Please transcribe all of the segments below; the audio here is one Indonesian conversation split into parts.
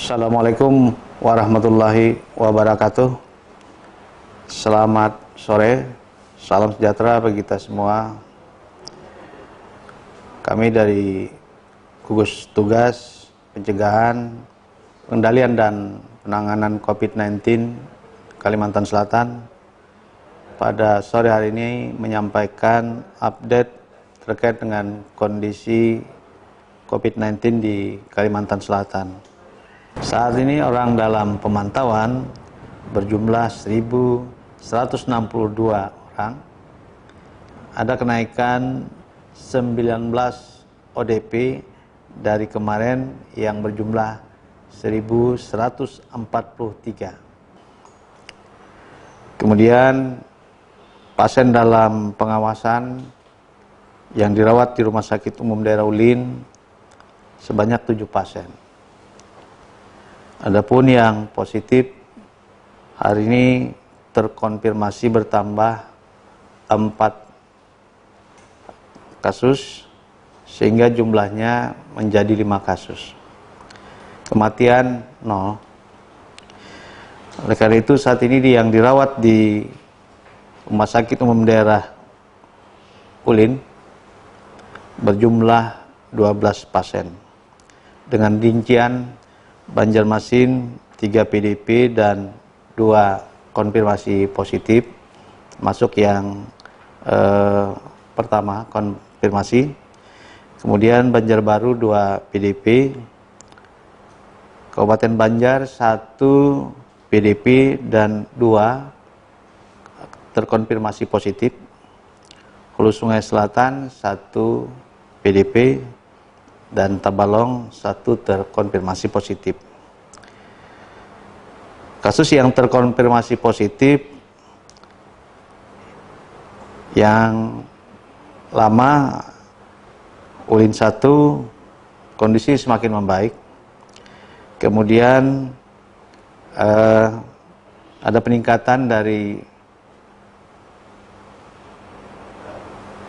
Assalamualaikum warahmatullahi wabarakatuh. Selamat sore, salam sejahtera bagi kita semua. Kami dari gugus tugas pencegahan, pengendalian dan penanganan COVID-19 Kalimantan Selatan pada sore hari ini menyampaikan update terkait dengan kondisi COVID-19 di Kalimantan Selatan. Saat ini orang dalam pemantauan berjumlah 1.162 orang. Ada kenaikan 19 ODP dari kemarin yang berjumlah 1.143. Kemudian pasien dalam pengawasan yang dirawat di Rumah Sakit Umum Daerah Ulin sebanyak 7 pasien. Adapun yang positif hari ini terkonfirmasi bertambah 4 kasus sehingga jumlahnya menjadi 5 kasus. Kematian 0. Oleh karena itu saat ini yang dirawat di Rumah Sakit Umum Daerah Ulin berjumlah 12 pasien dengan rincian Banjarmasin 3 PDP dan 2 konfirmasi positif, masuk yang pertama konfirmasi, kemudian Banjarbaru 2 PDP, Kabupaten Banjar 1 PDP dan 2 terkonfirmasi positif, Hulu Sungai Selatan 1 PDP, dan Tabalong 1 terkonfirmasi positif. Kasus yang terkonfirmasi positif yang lama Ulin 1 kondisi semakin membaik. Kemudian ada peningkatan dari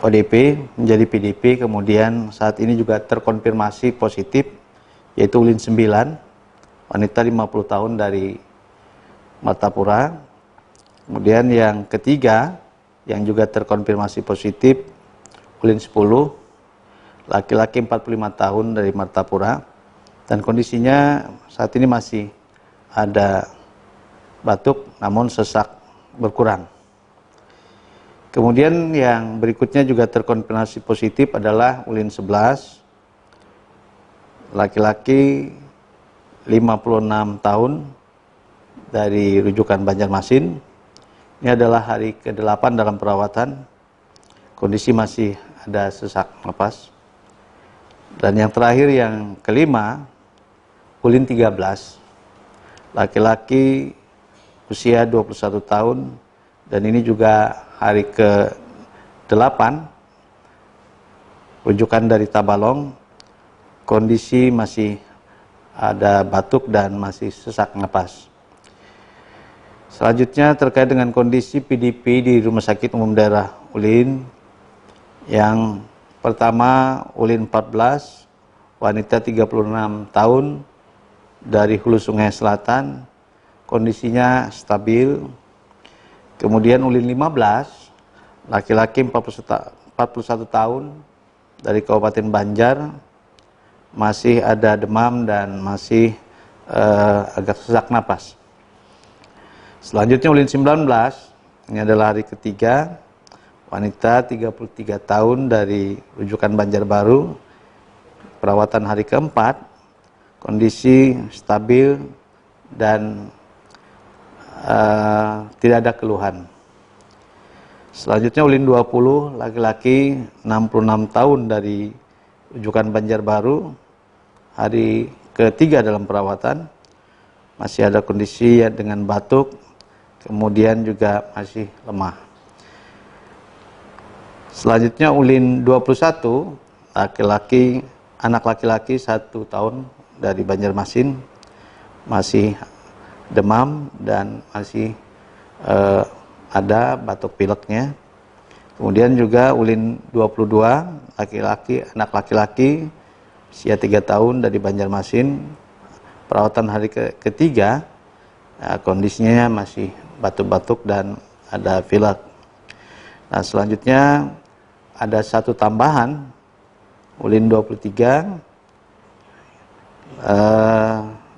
ODP menjadi PDP, kemudian saat ini juga terkonfirmasi positif, yaitu Ulin 9, wanita 50 tahun dari Martapura. Kemudian yang ketiga, yang juga terkonfirmasi positif, Ulin 10, laki-laki 45 tahun dari Martapura, dan kondisinya saat ini masih ada batuk, namun sesak berkurang. Kemudian yang berikutnya juga terkonfirmasi positif adalah Ulin 11, laki-laki 56 tahun dari rujukan Banjarmasin. Ini adalah hari ke-8 dalam perawatan, kondisi masih ada sesak napas. Dan yang terakhir yang kelima, Ulin 13, laki-laki usia 21 tahun, dan ini juga hari ke-8, rujukan dari Tabalong, kondisi masih ada batuk dan masih sesak napas. Selanjutnya terkait dengan kondisi PDP di Rumah Sakit Umum Daerah Ulin, yang pertama Ulin 14, wanita 36 tahun dari Hulu Sungai Selatan, kondisinya stabil. Kemudian Ulin 15, laki-laki 41 tahun dari Kabupaten Banjar, masih ada demam dan masih agak sesak napas. Selanjutnya Ulin 19, ini adalah hari ketiga, wanita 33 tahun dari rujukan Banjarbaru, perawatan hari keempat, kondisi stabil dan tidak ada keluhan. Selanjutnya Ulin 20, laki-laki 66 tahun dari rujukan Banjarbaru, hari ketiga dalam perawatan, masih ada kondisi dengan batuk, kemudian juga masih lemah. Selanjutnya Ulin 21, laki-laki, anak laki-laki 1 tahun dari Banjarmasin, masih demam dan masih ada batuk pileknya. Kemudian juga Ulin 22, laki-laki, anak laki-laki, usia 3 tahun dari Banjarmasin, perawatan hari ketiga, kondisinya masih batuk-batuk dan ada pilek. Nah, selanjutnya ada satu tambahan, ulin 23,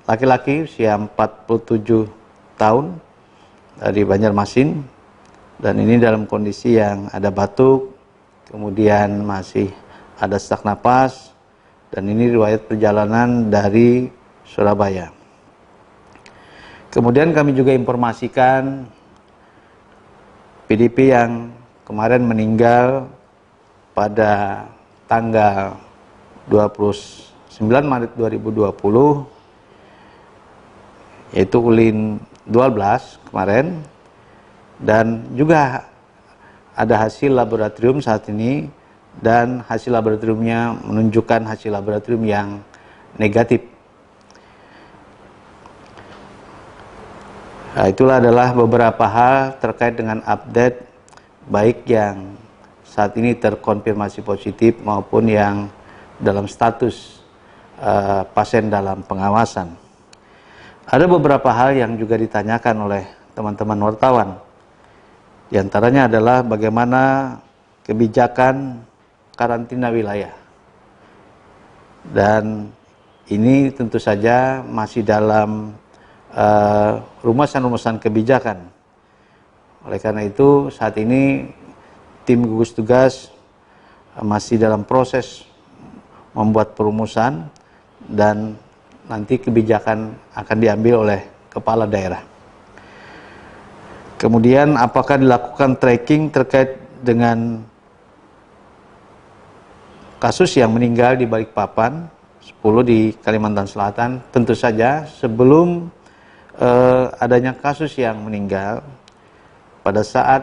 laki-laki usia 47 tahun dari Banjarmasin, dan ini dalam kondisi yang ada batuk, kemudian masih ada sesak napas, dan ini riwayat perjalanan dari Surabaya. Kemudian kami juga informasikan PDP yang kemarin meninggal pada tanggal 29 Maret 2020, yaitu ulin 12 kemarin, dan juga ada hasil laboratorium saat ini, dan hasil laboratoriumnya menunjukkan hasil laboratorium yang negatif. Nah, itulah adalah beberapa hal terkait dengan update baik yang saat ini terkonfirmasi positif maupun yang dalam status pasien dalam pengawasan. Ada beberapa hal yang juga ditanyakan oleh teman-teman wartawan. Di antaranya adalah bagaimana kebijakan karantina wilayah. Dan ini tentu saja masih dalam rumusan-rumusan kebijakan. Oleh karena itu, saat ini tim gugus tugas masih dalam proses membuat perumusan, dan nanti kebijakan akan diambil oleh kepala daerah. Kemudian apakah dilakukan tracking terkait dengan kasus yang meninggal di Balikpapan, 10 di Kalimantan Selatan? Tentu saja sebelum adanya kasus yang meninggal, pada saat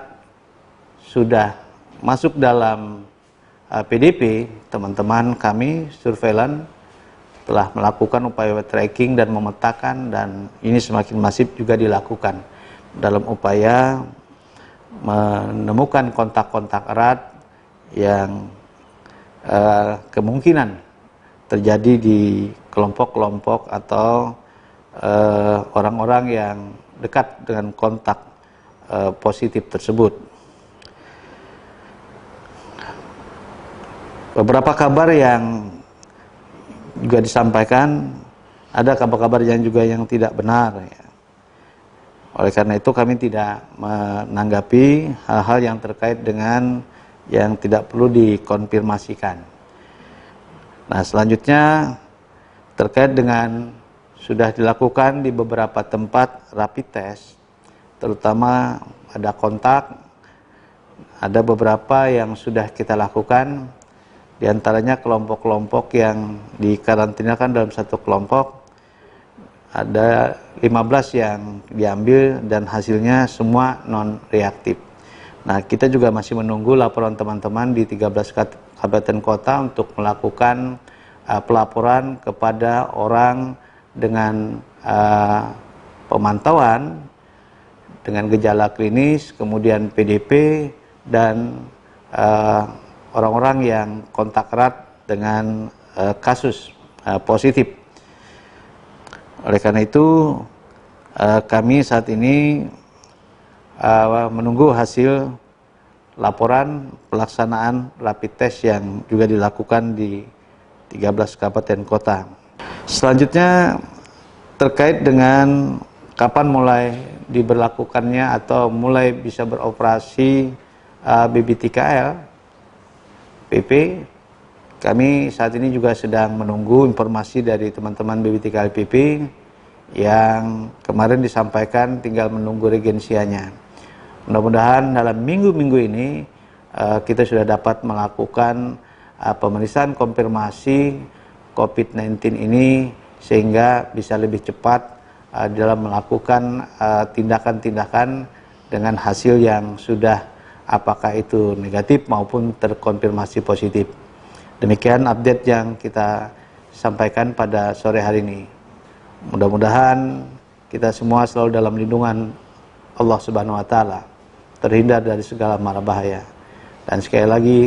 sudah masuk dalam PDP, teman-teman kami surveillance telah melakukan upaya tracking dan memetakan, dan ini semakin masif juga dilakukan dalam upaya menemukan kontak-kontak erat yang kemungkinan terjadi di kelompok-kelompok atau orang-orang yang dekat dengan kontak positif tersebut. Beberapa kabar yang juga disampaikan, ada kabar-kabar yang juga yang tidak benar, ya. Oleh karena itu kami tidak menanggapi hal-hal yang terkait dengan yang tidak perlu dikonfirmasikan. Nah, selanjutnya terkait dengan sudah dilakukan di beberapa tempat rapid test, terutama ada kontak, ada beberapa yang sudah kita lakukan. Di antaranya kelompok-kelompok yang dikarantinakan dalam satu kelompok, ada 15 yang diambil dan hasilnya semua non-reaktif. Nah, kita juga masih menunggu laporan teman-teman di 13 kabupaten kota untuk melakukan pelaporan kepada orang dengan pemantauan dengan gejala klinis, kemudian PDP, dan orang-orang yang kontak erat dengan kasus positif. Oleh karena itu, kami saat ini menunggu hasil laporan pelaksanaan rapid test yang juga dilakukan di 13 kabupaten kota. Selanjutnya, terkait dengan kapan mulai diberlakukannya atau mulai bisa beroperasi BBTKL PP, kami saat ini juga sedang menunggu informasi dari teman-teman BBTKL PP yang kemarin disampaikan, tinggal menunggu regensianya. Mudah-mudahan dalam minggu-minggu ini kita sudah dapat melakukan pemeriksaan konfirmasi COVID-19 ini, sehingga bisa lebih cepat dalam melakukan tindakan-tindakan dengan hasil yang sudah apakah itu negatif maupun terkonfirmasi positif. Demikian update yang kita sampaikan pada sore hari ini. Mudah-mudahan kita semua selalu dalam lindungan Allah Subhanahu wa taala, terhindar dari segala mara bahaya. Dan sekali lagi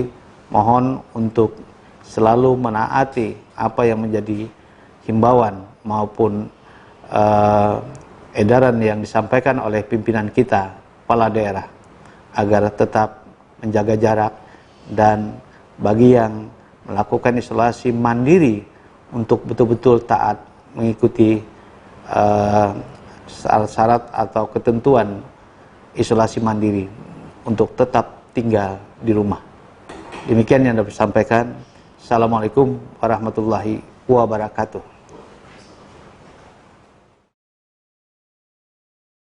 mohon untuk selalu menaati apa yang menjadi himbauan maupun edaran yang disampaikan oleh pimpinan kita, kepala daerah, agar tetap menjaga jarak, dan bagi yang melakukan isolasi mandiri untuk betul-betul taat mengikuti syarat-syarat atau ketentuan isolasi mandiri untuk tetap tinggal di rumah. Demikian yang dapat disampaikan. Assalamualaikum warahmatullahi wabarakatuh.